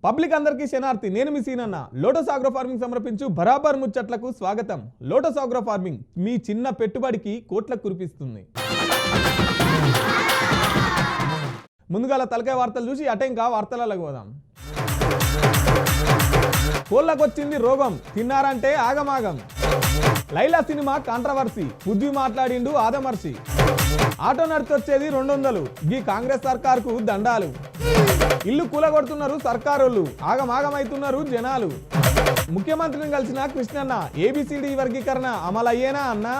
Public అందరికీ శనార్థి నేను మీ సీనన్న లోటస్ ఆగ్రో ఫార్మింగ్ సమర్పించు బరాబర్ ముచ్చట్లకు స్వాగతం. లోటస్ ఆగ్రో ఫార్మింగ్ మీ చిన్న పెట్టుబడికి కోట్లకు కురిపిస్తుంది. ముందుగాల తలకాయ వార్తలు చూసి అటెంకా వార్తలకు పోదాం. కోళ్ళకు వచ్చింది రోగం, తిన్నారంటే ఆగమాగం. లైలా సినిమా కాంట్రవర్సీ, బుద్ధి మాట్లాడిండు ఆదమర్శి. ఆటో నడిచొచ్చేది 200, ఈ కాంగ్రెస్ సర్కార్కు దండాలు. ఇల్లు కూలగొడుతున్నారు సర్కారోళ్ళు, ఆగమాగమైతున్నారు జనాలు. ముఖ్యమంత్రిని కలిసిన కృష్ణన్న, ఏబిసిడి వర్గీకరణ అమలయ్యేనా అన్నా?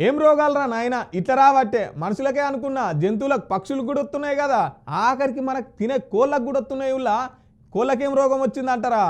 ఏం రోగాలరా నాయన ఇట్లా రావట్టే, మనుషులకే అనుకున్నా జంతువులకు పక్షులకు కూడా వస్తున్నాయి కదా, ఆఖరికి మనకు తినే కోళ్ళకు కూడా వస్తున్నాయి. కోళ్ళకేం రోగం వచ్చిందంటారా?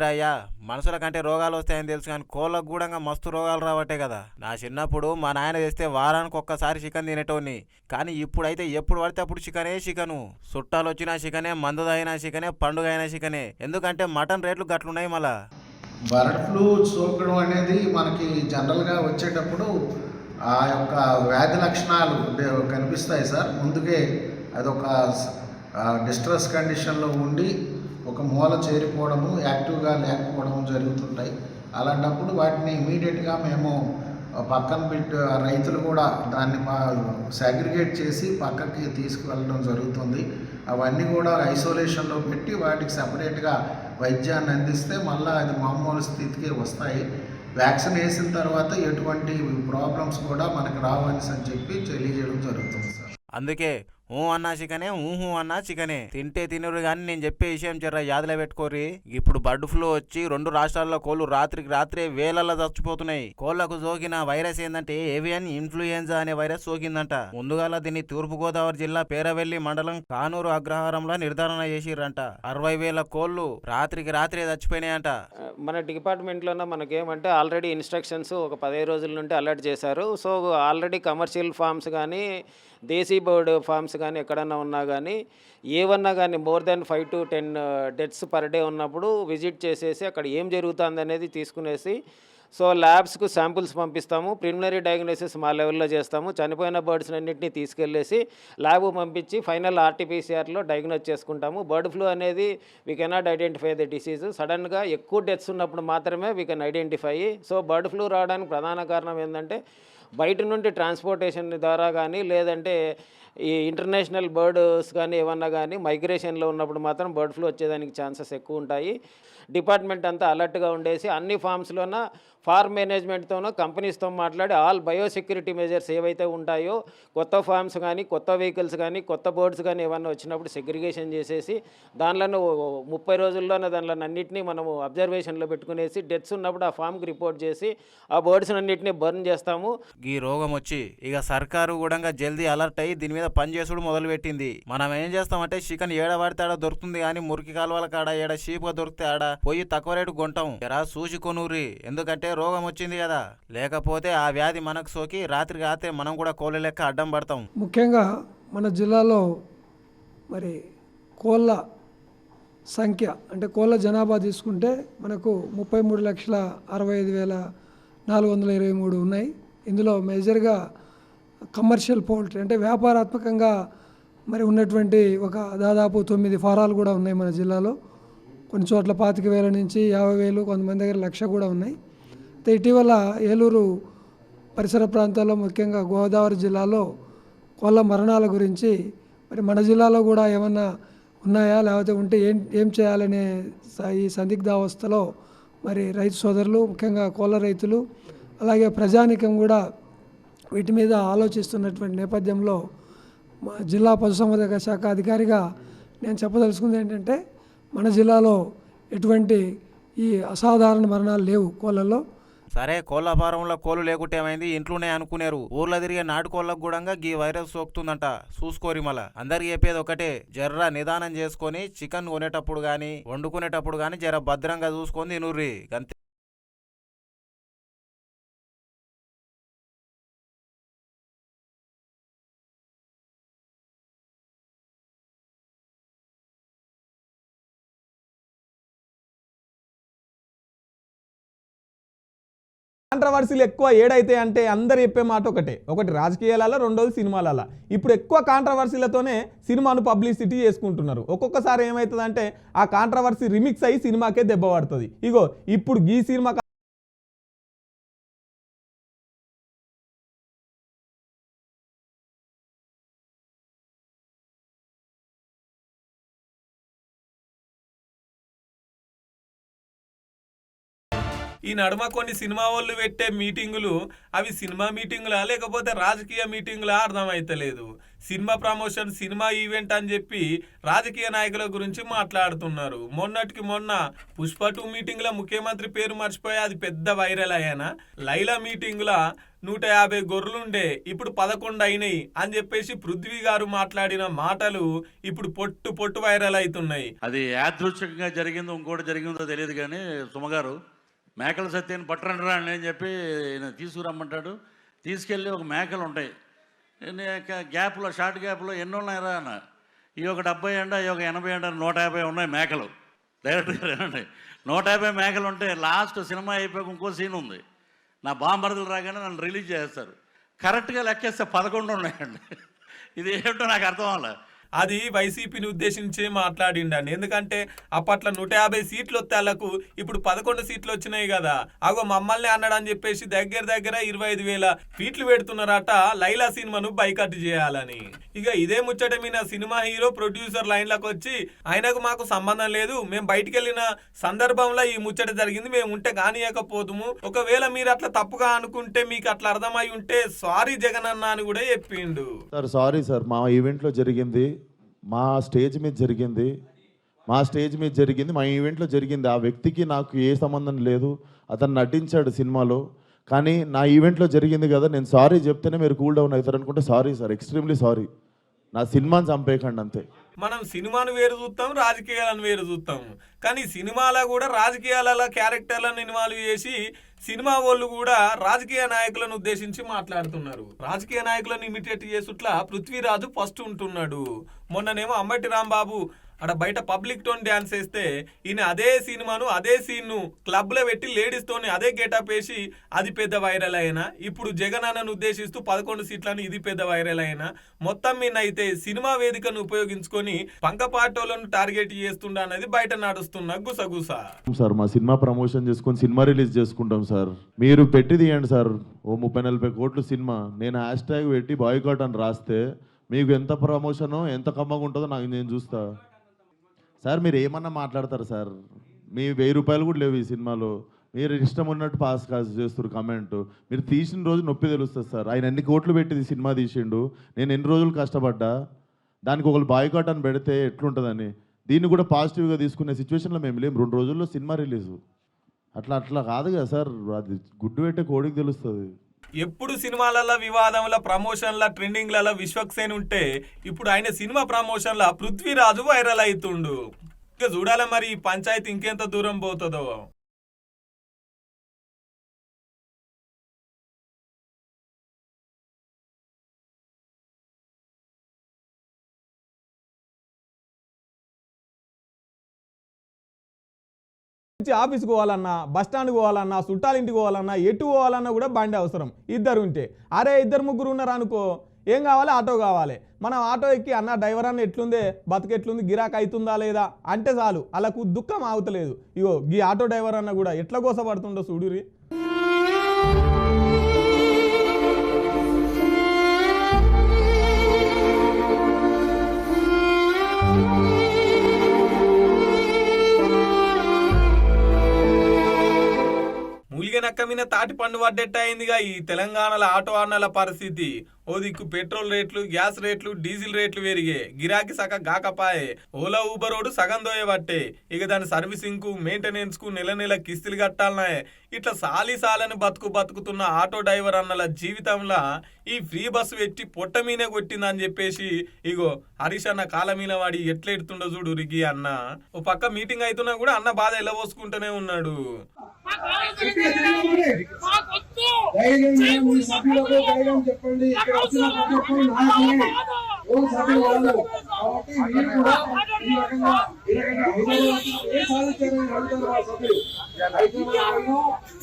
అయ్యా మనుషుల కంటే రోగాలు వస్తాయని తెలుసు కానీ కోళ్ళకు కూడా మస్తు రోగాలు రావట్టే కదా. నా చిన్నప్పుడు మా నాయన తెస్తే వారానికి ఒక్కసారి చికెన్ తినేటోని, కానీ ఇప్పుడైతే ఎప్పుడు పడితే అప్పుడు చికెను. చుట్టాలు వచ్చినా చికెనే, మందు అయినా చికెనే, పండుగ అయినా చికెనే. ఎందుకంటే మటన్ రేట్లు గట్లున్నాయి. మళ్ళా బర్డ్ ఫ్లూ సోకడం అనేది మనకి జనరల్గా వచ్చేటప్పుడు ఆ యొక్క వ్యాధి లక్షణాలు కనిపిస్తాయి సార్. ముందుకే అదొక డిస్ట్రెస్ కండిషన్లో ఉండి ఒక మూల చేరిపోవడము, యాక్టివ్గా లేకపోవడము జరుగుతుంటాయి. అలాంటప్పుడు వాటిని ఇమీడియట్గా మేము పక్కన పెట్టి రైతులు కూడా దాన్ని సాగ్రిగేట్ చేసి పక్కకి తీసుకువెళ్ళడం జరుగుతుంది. అవన్నీ కూడా ఐసోలేషన్లో పెట్టి వాటికి సపరేట్గా వైద్యాన్ని అందిస్తే మళ్ళీ అది మామూలు స్థితికి వస్తాయి. వ్యాక్సిన్ వేసిన తర్వాత ఎటువంటి ప్రాబ్లమ్స్ కూడా మనకు రావని చెప్పి తెలియజేయడం జరుగుతుంది సార్. అందుకే అన్నా చికెనే, అన్నా చికెనే. తింటే తినరు కానీ నేను చెప్పే విషయం జర యాదలో పెట్టుకోరి. ఇప్పుడు బర్డ్ ఫ్లూ వచ్చి 2 రాష్ట్రాల్లో కోళ్ళు రాత్రికి రాత్రే వేలల్లో చచ్చిపోతున్నాయి. కోళ్లకు సోకిన వైరస్ ఏంటంటే ఏవియన్ ఇన్ఫ్లుయెన్జా అనే వైరస్ సోకిందంట. ముందుగాల దీన్ని తూర్పుగోదావరి జిల్లా పేరవెల్లి మండలం కానూరు అగ్రహారంలో నిర్ధారణ చేసిర్రంట. 60,000 కోళ్లు రాత్రికి రాత్రే చచ్చిపోయినాయంట. మన డిపార్ట్మెంట్లోనే మనకేమంటే ఆల్రెడీ ఇన్స్ట్రక్షన్స్ ఒక 15 రోజుల నుండి అలర్ట్ చేశారు. సో ఆల్రెడీ కమర్షియల్ ఫార్మ్స్ కానీ దేశీ బర్డ్ ఫార్మ్స్ కానీ ఎక్కడన్నా ఉన్నా కానీ ఏమన్నా కానీ more than 5 to 10 deaths per day ఉన్నప్పుడు విజిట్ చేసేసి అక్కడ ఏం జరుగుతుంది అనేది తీసుకునేసి సో ల్యాబ్స్కు శాంపుల్స్ పంపిస్తాము. ప్రిలిమినరీ డయాగ్నోసిస్ మా లెవెల్లో చేస్తాము. చనిపోయిన బర్డ్స్ అన్నింటినీ తీసుకెళ్ళేసి ల్యాబ్ పంపించి ఫైనల్ ఆర్టీపీసీఆర్లో డయాగ్నోస్ చేసుకుంటాము. బర్డ్ ఫ్లూ అనేది we cannot identify the disease. సడన్గా ఎక్కువ డెత్స్ ఉన్నప్పుడు మాత్రమే we can identify. So bird flu రావడానికి ప్రధాన కారణం ఏంటంటే బయట నుండి ట్రాన్స్పోర్టేషన్ ద్వారా కానీ లేదంటే ఈ ఇంటర్నేషనల్ బర్డ్స్ కానీ ఏమన్నా కానీ మైగ్రేషన్లో ఉన్నప్పుడు మాత్రం బర్డ్ ఫ్లూ వచ్చేదానికి ఛాన్సెస్ ఎక్కువ ఉంటాయి. డిపార్ట్మెంట్ అంతా అలర్ట్గా ఉండేసి అన్ని ఫార్మ్స్లోన ఫార్మ్ మేనేజ్మెంట్తోనో కంపెనీస్తో మాట్లాడి ఆల్ బయోసెక్యూరిటీ మెజర్స్ ఏవైతే ఉంటాయో కొత్త ఫార్మ్స్ కానీ కొత్త వెహికల్స్ కానీ కొత్త బర్డ్స్ కానీ ఏమన్నా వచ్చినప్పుడు సెగ్రిగేషన్ చేసేసి దానిలో 30 రోజుల్లోనే దానిలో అన్నింటినీ మనము అబ్జర్వేషన్లో పెట్టుకునేసి డెత్స్ ఉన్నప్పుడు ఆ ఫామ్కి రిపోర్ట్ చేసి ఆ బర్డ్స్ అన్నింటినీ బర్న్ చేస్తాము. ఈ రోగం వచ్చి ఇక సర్కారు కూడా జల్దీ అలర్ట్ అయ్యి దీని మీద పనిచేసుడు మొదలుపెట్టింది. మనం ఏం చేస్తామంటే చికెన్ ఏడ పడితే ఆడ దొరుకుతుంది కానీ మురికి కాలువల కాడ ఏడ చీప్గా దొరికితే ఆడ పోయి తక్కువ రేటు కొంటాం. ఎరా చూసి కొనురి, ఎందుకంటే రోగం వచ్చింది కదా. లేకపోతే ఆ వ్యాధి మనకు సోకి రాత్రికి రాత్రి మనం కూడా కోళ్ళ లెక్క అడ్డం పడతాం. ముఖ్యంగా మన జిల్లాలో మరి కోళ్ళ సంఖ్య అంటే కోళ్ళ జనాభా తీసుకుంటే మనకు 33,65,423 ఉన్నాయి. ఇందులో మేజర్గా కమర్షియల్ పౌల్ట్రీ అంటే వ్యాపారాత్మకంగా మరి ఉన్నటువంటి ఒక దాదాపు 9 ఫారాలు కూడా ఉన్నాయి మన జిల్లాలో. కొన్ని చోట్ల 25,000 నుంచి 50,000, కొంతమంది దగ్గర 1,00,000 కూడా ఉన్నాయి. ఇటీవల ఏలూరు పరిసర ప్రాంతాల్లో ముఖ్యంగా గోదావరి జిల్లాలో కోళ్ళ మరణాల గురించి మరి మన జిల్లాలో కూడా ఏమన్నా ఉన్నాయా లేకపోతే ఉంటే ఏం చేయాలనే ఈ సందిగ్ధావస్థలో మరి రైతు సోదరులు ముఖ్యంగా కోళ్ళ రైతులు అలాగే ప్రజానికం కూడా వీటి మీద ఆలోచిస్తున్నటువంటి నేపథ్యంలో మా జిల్లా పశుసంవర్ధక శాఖ అధికారిగా నేను చెప్పదలుచుకుంది ఏంటంటే మన జిల్లాలో ఎటువంటి ఈ అసాధారణ మరణాలు లేవు కోళ్ళల్లో. సరే కోళ్ళ ఫారంలో కోళ్ళు లేకుంటే ఏమైంది, ఇంట్లోనే అనుకునేరు. ఊర్లో తిరిగే నాటుకోళ్ళకు కూడా గీ వైరస్ సోకుతుందంట. చూసుకోరి. మళ్ళా అందరికి చెప్పేది ఒకటే, జర్ర నిదానం చేసుకొని చికెన్ కొనేటప్పుడు కానీ వండుకునేటప్పుడు కానీ జర భద్రంగా చూసుకొని తినుర్రి. అంతే. కాంట్రవర్సీలు ఎక్కువ ఏడైతే అంటే అందరు చెప్పే మాట ఒకటి రాజకీయాలలో, రెండోది సినిమాలలో. ఇప్పుడు ఎక్కువ కాంట్రవర్సీలతోనే సినిమాను పబ్లిసిటీ చేసుకుంటున్నారు. ఒక్కొక్కసారి ఏమవుతుందంటే ఆ కాంట్రవర్సీ రిమిక్స్ అయ్యి సినిమాకే దెబ్బ పడుతుంది. ఇగో ఇప్పుడు ఈ సినిమా ఈ నడుమ కొన్ని సినిమా వాళ్ళు పెట్టే మీటింగులు అవి సినిమా మీటింగులా లేకపోతే రాజకీయ మీటింగులా అర్థమైతలేదు. సినిమా ప్రమోషన్, సినిమా ఈవెంట్ అని చెప్పి రాజకీయ నాయకుల గురించి మాట్లాడుతున్నారు. మొన్నటికి మొన్న పుష్ప 2 మీటింగ్ల ముఖ్యమంత్రి పేరు మర్చిపోయి అది పెద్ద వైరల్ అయ్యానా. లైలా మీటింగుల 150 గొర్రెలుండే ఇప్పుడు 11 అయినాయి అని చెప్పేసి పృథ్వీ గారు మాట్లాడిన మాటలు ఇప్పుడు పొట్టు వైరల్ అవుతున్నాయి. అది యాదృచ్ఛికంగా జరిగిందో ఇంకోటి జరిగిందో తెలియదు కానీ సుమగారు మేకల సత్యాన్ని పట్టరండి అని చెప్పి తీసుకురమ్మంటాడు. తీసుకెళ్ళి ఒక మేకలు ఉంటాయి గ్యాప్లో, షార్ట్ గ్యాప్లో ఎన్ని ఉన్నాయిరా అన్న. ఈ ఒక 70 ఎండ, ఈ ఒక 80 ఎండ, 150 ఉన్నాయి మేకలు. డైరెక్ట్గా రండి, 150 మేకలు ఉంటే లాస్ట్ సినిమా అయిపోయాక ఇంకో సీన్ ఉంది. నా బాంబరదలు రాగానే నన్ను రిలీజ్ చేస్తారు. కరెక్ట్గా లెక్కేస్తే 11 ఉన్నాయండి. ఇది ఏమిటో నాకు అర్థం అవ్వాలి. అది వైసీపీని ఉద్దేశించి మాట్లాడిండండి. ఎందుకంటే అప్పట్లో 150 సీట్లు వస్తే వాళ్ళకు ఇప్పుడు 11 సీట్లు వచ్చినాయి కదా. అగో మమ్మల్ని అన్నాడని చెప్పేసి దగ్గర 25,000 ఫీట్లు పెడుతున్నారట లైలా సినిమాను బైకట్ చేయాలని. ఇక ఇదే ముచ్చట మీద సినిమా హీరో ప్రొడ్యూసర్ లైన్లకు వచ్చి ఆయనకు మాకు సంబంధం లేదు, మేము బయటికి వెళ్ళిన సందర్భంలో ఈ ముచ్చట జరిగింది, మేము ఉంటే కానియకపోతుము, ఒకవేళ మీరు అట్లా తప్పుగా అనుకుంటే మీకు అట్లా అర్థమై ఉంటే సారీ జగన్ అన్న అని కూడా చెప్పిండు. సారీ సార్, మా ఈవెంట్లో జరిగింది, మా స్టేజ్ మీద జరిగింది, మా ఈవెంట్లో జరిగింది. ఆ వ్యక్తికి నాకు ఏ సంబంధం లేదు, అతను నటించాడు సినిమాలో. కానీ నా ఈవెంట్లో జరిగింది కదా, నేను సారీ చెప్తేనే మీరు కూల్ డౌన్ అవుతారు అనుకుంటే సారీ సార్, ఎక్స్ట్రీమ్లీ సారీ. నా సినిమాని చంపేయకండి అంతే. మనం సినిమాను వేరు చూస్తాం, రాజకీయాలను వేరు చూస్తాం. కానీ సినిమాలో కూడా రాజకీయాల క్యారెక్టర్లను ఇన్వాల్వ్ చేసి సినిమా వాళ్ళు కూడా రాజకీయ నాయకులను ఉద్దేశించి మాట్లాడుతున్నారు. రాజకీయ నాయకులను ఇమిటేట్ చేసుట్లా పృథ్వీరాజు ఫస్ట్ ఉంటున్నాడు. మొన్ననేమో అంబటి రాంబాబు అక్కడ బయట పబ్లిక్ టోన్ డ్యాన్స్ వేస్తే ఈయన అదే సినిమాను, అదే సీన్ను క్లబ్లో పెట్టి లేడీస్తోని అదే గెటప్ వేసి అది పెద్ద వైరల్ అయినా. ఇప్పుడు జగన్ అన్నను ఉద్దేశిస్తూ 11 సీట్లను ఇది పెద్ద వైరల్ అయినా. మొత్తం మీద అయితే సినిమా వేదికను ఉపయోగించుకొని పంకపాటోలను టార్గెట్ చేస్తుండ అనేది బయట నడుస్తున్న గుసగుస. సార్ మా సినిమా ప్రమోషన్ చేసుకొని సినిమా రిలీజ్ చేసుకుంటాం సార్, మీరు పెట్టి తీయండి సార్. ఓ 30-40 కోట్లు సినిమా, నేను హ్యాష్ట్యాగ్ పెట్టి బాయ్కాట్ అని రాస్తే మీకు ఎంత ప్రమోషనో ఎంత కమ్మగా ఉంటుందో నేను చూస్తా సార్. మీరు ఏమన్నా మాట్లాడతారు సార్, మీ 1000 రూపాయలు కూడా లేవు ఈ సినిమాలో, మీరు ఇష్టం ఉన్నట్టు పాస్ చేస్తారు కమెంట్. మీరు తీసిన రోజు నొప్పి తెలుస్తుంది సార్. ఆయన ఎన్ని కోట్లు పెట్టి సినిమా తీసిండు, నేను ఎన్ని రోజులు కష్టపడ్డా, దానికి ఒకళ్ళు బాయ్కాట్ అని పెడితే ఎట్లుంటుందని. దీన్ని కూడా పాజిటివ్గా తీసుకునే సిచ్యువేషన్లో మేము లేము. 2 రోజుల్లో సినిమా రిలీజు, అట్లా కాదు కదా సార్. అది గుడ్డు పెట్టే కోడికి తెలుస్తుంది. ఎప్పుడు సినిమాలలో వివాదంలో, ప్రమోషన్ల, ట్రెండింగ్లలో విశ్వక్సేన్ ఉంటే ఇప్పుడు ఆయన సినిమా ప్రమోషన్ల పృథ్వీరాజు వైరల్ అవుతుండు. ఇక చూడాలి మరి ఈ పంచాయతీ ఇంకెంత దూరం పోతుందో. ఆఫీస్కి పోవాలన్నా, బస్ స్టాండ్కి పోవాలన్నా, చుట్టాలింటికి పోవాలన్నా, ఎటు పోవాలన్నా కూడా బండి అవసరం. 2 ఉంటే, అరే 2-3 ఉన్నారు అనుకో, ఏం కావాలి, ఆటో కావాలి. మనం ఆటో ఎక్కి అన్న డ్రైవర్ అన్న ఎట్లుందే, బతుకెట్లుంది, గిరాక్ అవుతుందా లేదా అంటే చాలు, వాళ్ళకు దుఃఖం ఆగుతలేదు. ఇగో ఈ ఆటో డ్రైవర్ అన్న కూడా ఎట్లా గోసపడుతుండో చూడురి. నక్క మీద తాటి పండు పడ్డట్టు అయిందిగా ఈ తెలంగాణలో ఆటో అన్నల పరిస్థితి. ఓ దిక్కు పెట్రోల్ రేట్లు, గ్యాస్ రేట్లు, డీజిల్ రేట్లు పెరిగే, గిరాకీ సగ గాకపాయే. ఓలా ఊబరోడు సగం దోయబట్టే. ఇక దాని సర్వీసింగ్ కు, మెయింటెనెన్స్ కు నెల కిస్తులు కట్టాలన్నాయే. ఇట్లా సాలిసాలని బతుకుతున్న ఆటో డ్రైవర్ అన్నల జీవితంలో ఈ ఫ్రీ బస్సు పెట్టి పొట్ట మీనే కొట్టిందని చెప్పేసి ఇగో హరీష్ అన్న కాల మీద వాడి ఎట్లా ఎడుతుండో చూడు రిగి అన్న. ఓ పక్క మీటింగ్ అవుతున్నా కూడా అన్న బాధ ఎలా పోసుకుంటూనే ఉన్నాడు. చెప్పండి కాబట్టి మీరు కూడా ఈ రకంగా హైదరాబాద్ ఏ సాధించారని అడుగుతారు మా సభ్యులు. హైదరాబాద్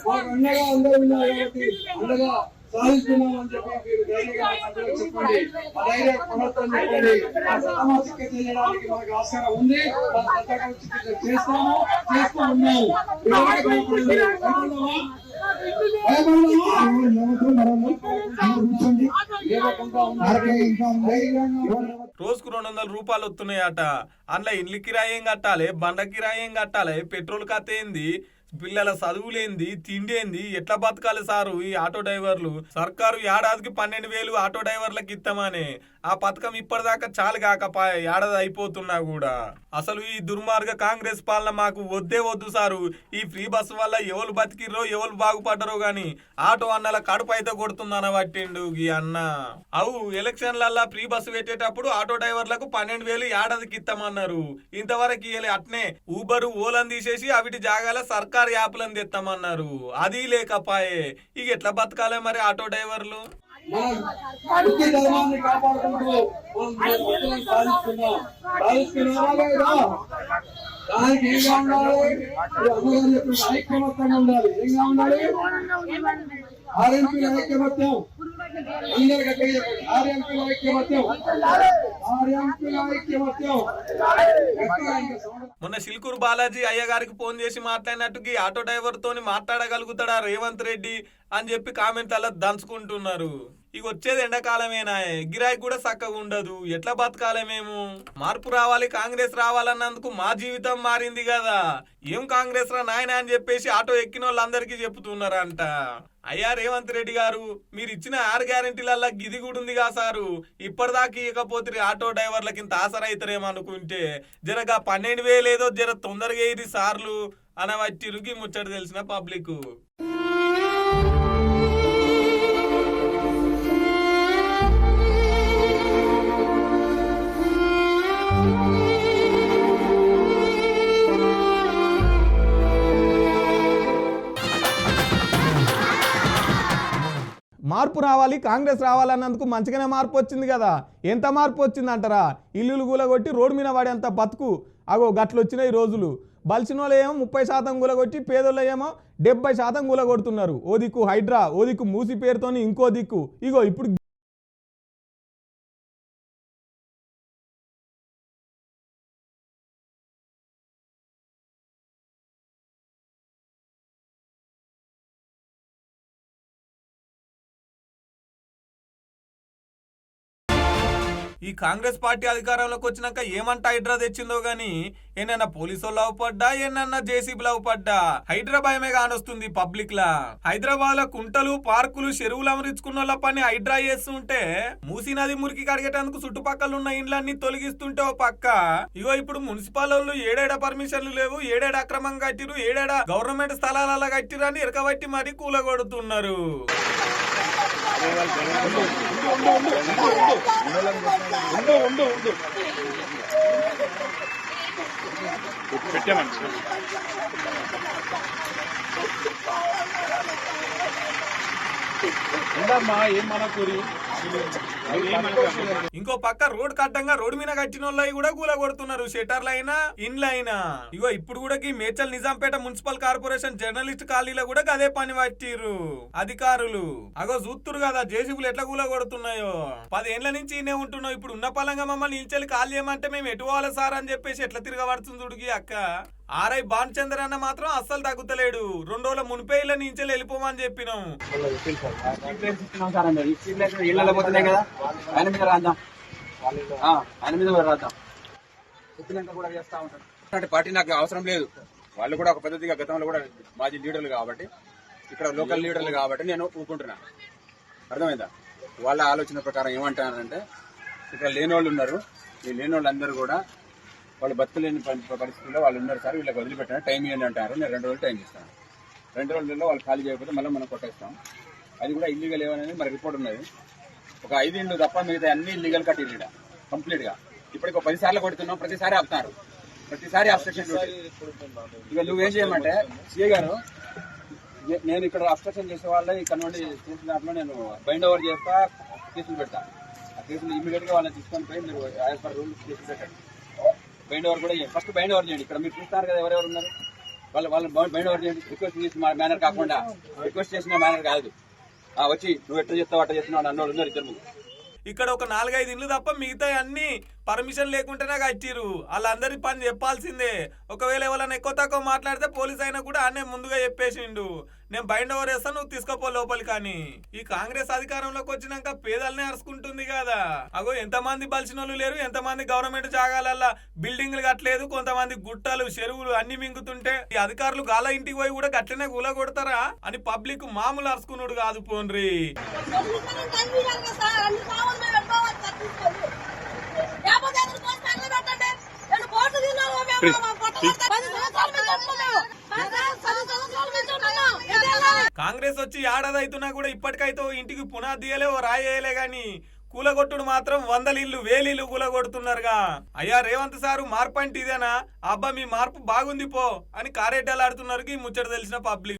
మాకు అండగా అందరూ ఉన్నారు కాబట్టి అండగా సాధిస్తున్నామని చెప్పి మీరు ధైర్యంగా సభ్యులకు చెప్పండి. ఆ ధైర్య ప్రభుత్వం చెప్పండి. ఆ ప్రథమ చికిత్స చేయడానికి మనకు ఆస్కారం ఉంది. ప్రథమ చికిత్స చేస్తాము, చేస్తూ ఉన్నాము. రోజుకు 200 రూపాయలు వస్తున్నాయట. అందులో ఇండ్ల కిరాయి ఏం కట్టాలి, బండ కిరాయి ఏం కట్టాలి, పెట్రోల్ కథ ఏంది, పిల్లల చదువులేంది, తిండి ఏంది, ఎట్లా బతకాలి సారు ఈ ఆటో డ్రైవర్లు? సర్కారు ఏడాదికి 12,000 ఆటో డ్రైవర్లకు ఇస్తామని ఆ పథకం ఇప్పటిదాకా చాలు కాకపాయ, ఏడాది అయిపోతున్నా కూడా. అసలు ఈ దుర్మార్గ కాంగ్రెస్ పాలన మాకు వద్దే వద్దు సారు. ఈ ఫ్రీ బస్సు వల్ల ఎవరు బతికిర్రో ఎవరు బాగుపడ్డరో గాని ఆటో అన్నల కడుపు అయితే కొడుతుందన్న పట్టిండు ఈ అన్న. అవు ఎలక్షన్లల్లా ఫ్రీ బస్సు పెట్టేటప్పుడు ఆటో డ్రైవర్లకు 12,000 ఏడాదికి ఇస్తామన్నారు. ఇంతవరకు ఇయ్యలే. అట్నే ఊబర్, ఓలను తీసేసి అవిటి జాగాల సర్కారు యాప్లను తెస్తామన్నారు. అది లేకపాయే. ఇక ఎట్లా బతకాలే మరి ఆటో డ్రైవర్లు? ధర్మాన్ని కాపాడుకుంటూ దానికి ఏంగా ఉండాలి? ఐక్యమత్యంగా ఉండాలి. ఏంగా ఉండాలి? ఆర్ఎంపీల ఐక్యమత్యం. అందరు గట్టిగా చెప్పండి. ఆర్ఎంపీల ఐక్యమత్యం. ఆర్ఎంపీల ఐక్యమత్యం. మొన్న సిల్కూరు బాలాజీ అయ్య గారికి ఫోన్ చేసి మాట్లాడినట్టుకి ఆటో డ్రైవర్ తోని మాట్లాడగలుగుతాడా రేవంత్ రెడ్డి అని చెప్పి కామెంట్లలో దంచుకుంటున్నారు. ఇక వచ్చేది ఎండాకాలమేనా, గిరాయి కూడా చక్కగా ఉండదు. ఎట్లా బతకాలే మేము? మార్పు రావాలి, కాంగ్రెస్ రావాలన్నందుకు మా జీవితం మారింది కదా. ఏం కాంగ్రెస్ రా నాయన అని చెప్పేసి ఆటో ఎక్కిన వాళ్ళందరికీ చెప్తున్నారంట. అయ్యా రేవంత్ రెడ్డి గారు, మీరు ఇచ్చిన 6 గ్యారెంటీలల్లా గిది కూడా ఉంది కా సారు. ఇప్పటిదాకా ఇవ్వకపోతే ఆటో డ్రైవర్లకి ఇంత ఆసరైతారేమో అనుకుంటే జరగా 12,000 ఏదో జర తొందరగా ఇది సార్లు అనవట్టిరుకి ముచ్చట తెలిసిన పబ్లిక్. మార్పు రావాలి, కాంగ్రెస్ రావాలన్నందుకు మంచిగానే మార్పు వచ్చింది కదా. ఎంత మార్పు వచ్చింది అంటారా? ఇల్లులు కూలగొట్టి రోడ్డు మీద పడేంత బతుకు అగో గట్లు వచ్చినాయి రోజులు. బలిసిన వాళ్ళు ఏమో 30% కూలగొట్టి, పేదోళ్ళు ఏమో 70% కూలగొడుతున్నారు. ఓ దిక్కు హైడ్రా, ఓ దిక్కు మూసి పేరుతోని ఇంకో దిక్కు. ఇగో ఇప్పుడు ఈ కాంగ్రెస్ పార్టీ అధికారంలోకి వచ్చినాక ఏమంటా హైడ్రా తెచ్చిందో గాని ఏనన్నా పోలీసులు అవపడ్డా, ఏనన్నా జేసీబీలు అవపడ్డా హైడ్రా భయమే కానొస్తుంది పబ్లిక్ లా. హైదరాబాద్ లో కుంటలు, పార్కులు, చెరువులు అమరించుకున్న వాళ్ళ పని హైడ్రా చేస్తుంటే, మూసీ నది మురికి కడిగేటందుకు చుట్టుపక్కల ఉన్న ఇండ్లన్నీ తొలగిస్తుంటే ఓ పక్క ఇగో ఇప్పుడు మున్సిపల్ వాళ్ళు ఏడేడ పర్మిషన్లు లేవు, ఏడేడ అక్రమంగా కట్టిరు, ఏడేడ గవర్నమెంట్ స్థలాలలో కట్టిరు అని ఇరకబట్టి మరీ కూలగొడుతున్నారు. ఇంకో పక్క రోడ్ కట్టంగా రోడ్డు మీద కట్టిన వాళ్ళు కూడా కూల కొడుతున్నారు. షెటర్లు అయినా ఇండ్లైనా. ఇగో ఇప్పుడు కూడా Medchal Nizampet municipal corporation journalist కాలనీలో కూడా అదే పని పట్టిరు అధికారులు. అగో చూస్తురు కదా జేసీబీలు ఎట్లా కూల కొడుతున్నాయో. 10 ఏళ్ల నుంచి ఈయనే ఉంటున్నావు, ఇప్పుడు ఉన్న పలంగా మమ్మల్ని నిల్చెల్లి కాల్ చేయమంటే మేము ఎటు పోవాలి సార్ అని చెప్పేసి ఎట్లా తిరగబడుతుంది ఉడికి అక్క. ఆర్ఐ భానుచంద్ర అన్న మాత్రం అస్సలు తగ్గుతలేడు. 2 రోజుల మునిపే ఇళ్ళ నుంచి వెళ్ళిపోమని చెప్పినాం. పార్టీ నాకు అవసరం లేదు. వాళ్ళు కూడా ఒక పద్ధతిగా గతంలో కూడా మాజీ లీడర్లు కాబట్టి, ఇక్కడ లోకల్ లీడర్లు కాబట్టి నేను ఊరుకుంటున్నాను. అర్థమైందా? వాళ్ళ ఆలోచన ప్రకారం ఏమంటారంటే, ఇక్కడ లేని వాళ్ళు ఉన్నారు, ఈ లేని వాళ్ళందరూ కూడా వాళ్ళు బతుకులేని పరిస్థితుల్లో వాళ్ళు ఉన్నారు సార్, వీళ్ళకి వదిలిపెట్టాను, టైం ఇవ్వండి అంటారు. నేను 2 రోజులు టైం ఇస్తాను. 2 రోజుల్లో వాళ్ళు ఖాళీ చేయకపోతే మళ్ళీ మనం కొట్టేస్తాం. అది కూడా ఇల్లీగల్ ఏమనేది మన రిపోర్ట్ ఉన్నది. ఒక 5 ఇండ్లు తప్ప మిగతా అన్ని ఇల్లీగల్ కట్టిరు కంప్లీట్ గా. ఇప్పటికి 10 సార్లు కొడుతున్నాం, ప్రతిసారి ఆపుతున్నారు, ప్రతిసారి అబ్స్ట్రక్షన్. ఇక నువ్వేం చేయమంటే సిఏ గారు, నేను ఇక్కడ అబ్స్ట్రక్షన్ చేసే వాళ్ళ ఇక్కడ నుండి చేసిన దాంట్లో నేను బైండ్ ఓవర్ చేస్తా, కేసులు పెడతా. ఆ కేసులు ఇమీడియట్గా వాళ్ళని తీసుకొని పోయి మీరు యాజ్ పర్ రూల్ కేసు పెట్టండి. బైండ్ ఓవర్ కూడా చేయండి. ఫస్ట్ బైండ్ ఓవర్ చేయండి. ఇక్కడ మీరు చూస్తారు కదా ఎవరెవరు ఉన్నారు, వాళ్ళని బైండ్ ఓవర్ చేయండి. రిక్వెస్ట్ చేసిన మేనర్ కాకుండా, రిక్వెస్ట్ చేసిన మేనర్ కాదు, వచ్చి నువ్వు ఎట్లా చెప్తావు అట్లా చేస్తున్నావు అన్నోళ్ళు ఉన్నారు ఇద్దరు. ఇక్కడ ఒక 4-5 ఇండ్లు తప్ప మిగతా అన్ని పర్మిషన్ లేకుంటేనే కట్టిరు. వాళ్ళందరి పని చెప్పాల్సిందే. ఒకవేళ ఎవరైనా ఎక్కువ తక్కువ మాట్లాడితే పోలీస్ అయినా కూడా అన్నే ముందుగా చెప్పేసిండు, నేను బైండ్ ఓవర్ వేస్తాను, నువ్వు తీసుకోపో లోపలి. కానీ ఈ కాంగ్రెస్ అధికారంలోకి వచ్చినాక పేదలనే అరుచుకుంటుంది కదా. అగో ఎంతమంది బలిసిన వాళ్ళు లేరు, ఎంతమంది గవర్నమెంట్ జాగాలల్లా బిల్డింగ్లు కట్టలేదు, కొంతమంది గుట్టలు చెరువులు అన్ని మింగుతుంటే ఈ అధికారులు గాల ఇంటికి పోయి కూడా గట్లనే గుల కొడతారా అని పబ్లిక్ మామూలు అరుచుకున్నాడు కాదు. పోన్రి కాంగ్రెస్ వచ్చి ఏడాది అవుతున్నా కూడా ఇప్పటికైతే ఇంటికి పునాది తీయలే, ఓ రాయేయలే గాని కూలగొట్టుడు మాత్రం 100 ఇల్లు 1000 ఇల్లు కూలగొడుతున్నారుగా. అయ్యా రేవంత్ సారు మార్పు అంటే ఇదేనా? అబ్బా మీ మార్పు బాగుంది పో అని కారేటాలాడుతున్నారు ఈ ముచ్చట తెలిసిన పబ్లిక్.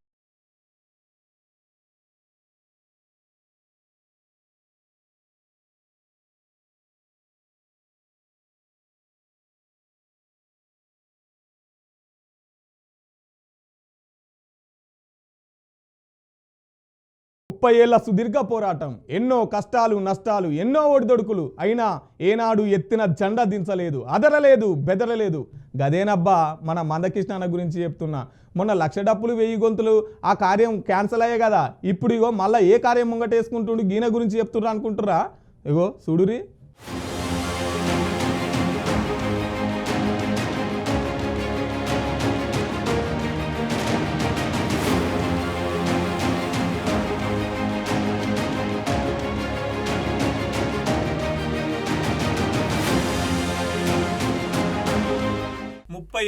ఏళ్ల సుదీర్ఘ పోరాటం, ఎన్నో కష్టాలు నష్టాలు, ఎన్నో ఒడిదొడుకులు అయినా ఏనాడు ఎత్తిన జెండా దించలేదు, అదరలేదు, బెదరలేదు. గదేనబ్బా మన మందకృష్ణ గురించి చెప్తున్నా. మొన్న 1,00,000 డప్పులు 1000 గొంతులు ఆ కార్యం క్యాన్సిల్ అయ్యే కదా. ఇప్పుడు ఇగో మళ్ళీ ఏ కార్యం ముంగటేసుకుంటుండు గీన గురించి చెప్తుర్రా అనుకుంటురా? ఇగో చూడురి.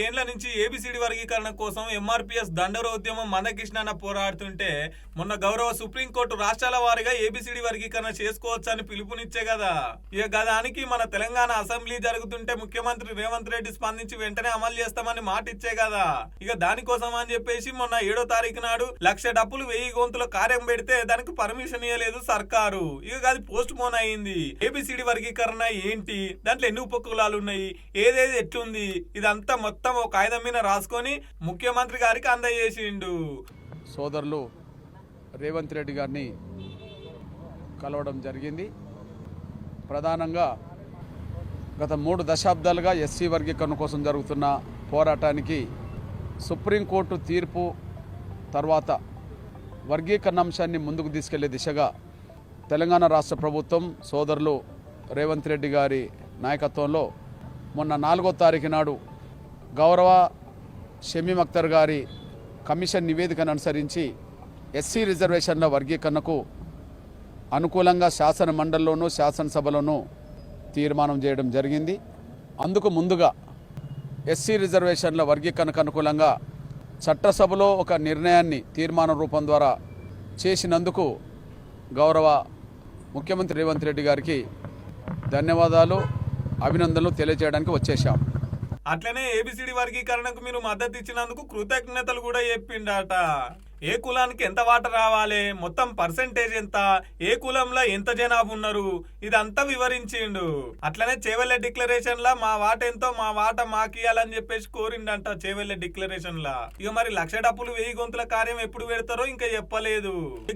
ఏళ్ల నుంచి ఏబిసిడి వర్గీకరణ కోసం ఎంఆర్పిఎస్ దండోర ఉద్యమం మందకృష్ణ పోరాడుతుంటే మొన్న గౌరవ సుప్రీంకోర్టు రాష్ట్రాల వారీగా ఏబిసిడి వర్గీకరణ చేసుకోవచ్చని పిలుపునిచ్చే కదా. ఇక గదానికి మన తెలంగాణ అసెంబ్లీ జరుగుతుంటే ముఖ్యమంత్రి రేవంత్ రెడ్డి స్పందించి వెంటనే అమలు చేస్తామని మాట ఇచ్చే కదా. ఇక దానికోసం అని చెప్పేసి మొన్న 7వ తారీఖు నాడు 1,00,000 డప్పులు 1000 గొంతుల కార్యం పెడితే దానికి పర్మిషన్ ఇవ్వలేదు సర్కారు. ఇక అది పోస్ట్ పోన్ అయింది. ఏబిసిడి వర్గీకరణ ఏంటి, దాంట్లో ఎన్ని ఉపకులాలు ఉన్నాయి, ఏదేది ఎట్లుంది, ఇదంతా మొత్తం ఒక కాగితం మీద రాసుకొని ముఖ్యమంత్రి గారికి అందజేసిండు. సోదరులు రేవంత్ రెడ్డి గారిని కలవడం జరిగింది. ప్రధానంగా గత 3 దశాబ్దాలుగా ఎస్సీ వర్గీకరణ కోసం జరుగుతున్న పోరాటానికి సుప్రీంకోర్టు తీర్పు తర్వాత వర్గీకరణ అంశాన్ని ముందుకు తీసుకెళ్లే దిశగా తెలంగాణ రాష్ట్ర ప్రభుత్వం సోదరులు రేవంత్ రెడ్డి గారి నాయకత్వంలో మొన్న 4వ తారీఖు నాడు గౌరవ షమీం అఖ్తర్ గారి కమిషన్ నివేదికను అనుసరించి ఎస్సీ రిజర్వేషన్ల వర్గీకరణకు అనుకూలంగా శాసన మండలిలోనూ శాసనసభలోనూ తీర్మానం చేయడం జరిగింది. అందుకు ముందుగా ఎస్సీ రిజర్వేషన్ల వర్గీకరణకు అనుకూలంగా చట్టసభలో ఒక నిర్ణయాన్ని తీర్మానం రూపం ద్వారా చేసినందుకు గౌరవ ముఖ్యమంత్రి రేవంత్ రెడ్డి గారికి ధన్యవాదాలు, అభినందనలు తెలియజేయడానికి వచ్చేశాం. అట్లనే ఏబిసిడి వర్గీకరణకు మీరు మద్దతు ఇచ్చినందుకు కృతజ్ఞతలు కూడా చెప్పిండట. ఏ కులానికి ఎంత వాట రావాలి, మొత్తం పర్సెంటేజ్ ఎంత, ఏ కులంలో ఎంత జనాభా ఉన్నారు, ఇదంతా వివరించిండు. అట్లనే చేవెళ్ళ డిక్లరేషన్ లా మా వాట ఎంతో మా వాట మాకియాలని చెప్పేసి కోరిండంట చేవెళ్ళ డిక్లరేషన్ లా. ఇక మరి 1,00,000 డప్పులు 1000 గొంతుల కార్యం ఎప్పుడు పెడతారో ఇంకా చెప్పలేదు.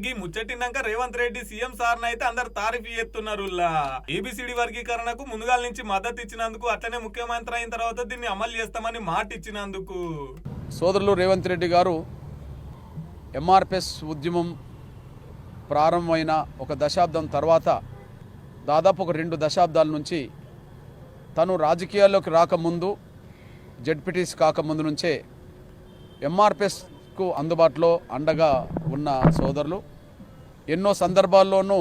ఈ ముచ్చటినాక రేవంత్ రెడ్డి సీఎం సార్ అయితే అందరు తారీఫ్ చేస్తున్నారు. ఏబిసిడి వర్గీకరణకు ముందుగాల నుంచి మద్దతు ఇచ్చినందుకు, అట్లనే ముఖ్యమంత్రి అయిన తర్వాత దీన్ని అమలు చేస్తామని మాట ఇచ్చినందుకు సోదరులు రేవంత్ రెడ్డి గారు ఎంఆర్పిఎస్ ఉద్యమం ప్రారంభమైన 1 దశాబ్దం తర్వాత దాదాపు ఒక 2 దశాబ్దాల నుంచి తను రాజకీయాల్లోకి రాకముందు, జెడ్పీటీసీ కాకముందు నుంచే ఎంఆర్పిఎస్కు అందుబాటులో అండగా ఉన్న సోదరులు. ఎన్నో సందర్భాల్లోనూ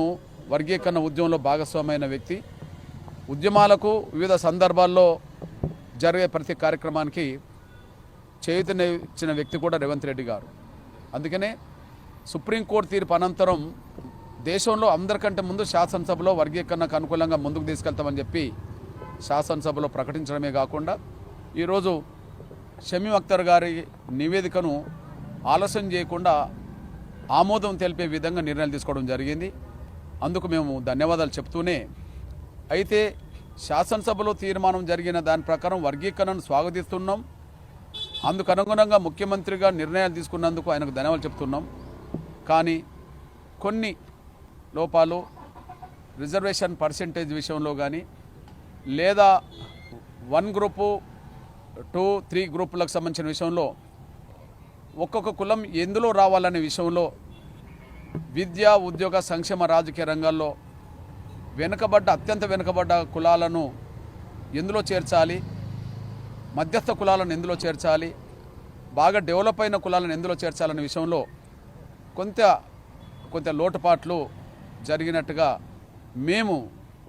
వర్గీకరణ ఉద్యమంలో భాగస్వామైన వ్యక్తి. ఉద్యమాలకు వివిధ సందర్భాల్లో జరిగే ప్రతి కార్యక్రమానికి చేయూతనిచ్చిన వ్యక్తి కూడా రేవంత్ రెడ్డి గారు. అందుకనే సుప్రీంకోర్టు తీర్పు అనంతరం దేశంలో అందరికంటే ముందు శాసనసభలో వర్గీకరణకు అనుకూలంగా ముందుకు తీసుకెళ్తామని చెప్పి శాసనసభలో ప్రకటించడమే కాకుండా ఈరోజు షమీం అఖ్తర్ గారి నివేదికను ఆలస్యం చేయకుండా ఆమోదం తెలిపే విధంగా నిర్ణయాలు తీసుకోవడం జరిగింది. అందుకు మేము ధన్యవాదాలు చెప్తూనే అయితే శాసనసభలో తీర్మానం జరిగిన దాని ప్రకారం వర్గీకరణను స్వాగతిస్తున్నాం. అందుకు అనుగుణంగా ముఖ్యమంత్రిగా నిర్ణయాలు తీసుకున్నందుకు ఆయనకు ధన్యవాదాలు చెప్తున్నాం. కానీ కొన్ని లోపాలు రిజర్వేషన్ పర్సెంటేజ్ విషయంలో కానీ లేదా 1 గ్రూపు 2, 3 గ్రూపులకు సంబంధించిన విషయంలో ఒక్కొక్క కులం ఎందులో రావాలనే విషయంలో విద్య, ఉద్యోగ, సంక్షేమ, రాజకీయ రంగాల్లో అత్యంత వెనుకబడ్డ కులాలను ఎందులో చేర్చాలి, మధ్యస్థ కులాలను ఎందులో చేర్చాలి, బాగా డెవలప్ అయిన కులాలను ఎందులో చేర్చాలనే విషయంలో కొంత లోటుపాట్లు జరిగినట్టుగా మేము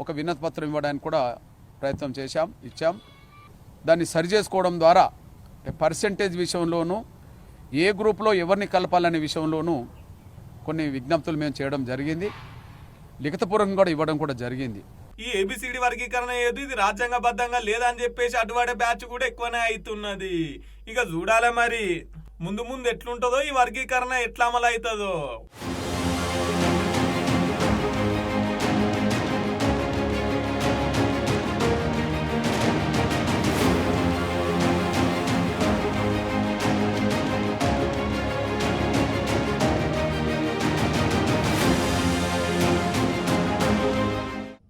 ఒక వినతిపత్రం ఇవ్వడానికి కూడా ప్రయత్నం ఇచ్చాం. దాన్ని సరిచేసుకోవడం ద్వారా పర్సెంటేజ్ విషయంలోనూ ఏ గ్రూప్లో ఎవరిని కలపాలనే విషయంలోనూ కొన్ని విజ్ఞప్తులు మేము చేయడం జరిగింది. లిఖితపూర్వకంగా కూడా ఇవ్వడం కూడా జరిగింది. ఈ ఏబిసిడి వర్గీకరణ ఏది ఇది రాజ్యాంగబద్ధంగా లేదని చెప్పేసి అటువాడే బ్యాచ్ కూడా ఎక్కువనే అవుతున్నది. ఇక చూడాలి మరి ముందు ఎట్లుంటుందో, ఈ వర్గీకరణ ఎట్లా అమలు అవుతుందో.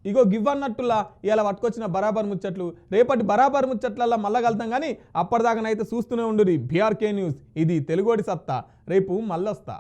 ఇగో గివ్వన్నట్టులా ఇలా పట్టుకొచ్చిన బరాబర్ ముచ్చట్లు. రేపటి బరాబర్ ముచ్చట్లల్లో మళ్ళా కలుద్దాం, కానీ అప్పటిదాకానైతే చూస్తూనే ఉండుర్రి BRK న్యూస్. ఇది తెలుగోడి సత్తా. రేపు మళ్ళొస్తా.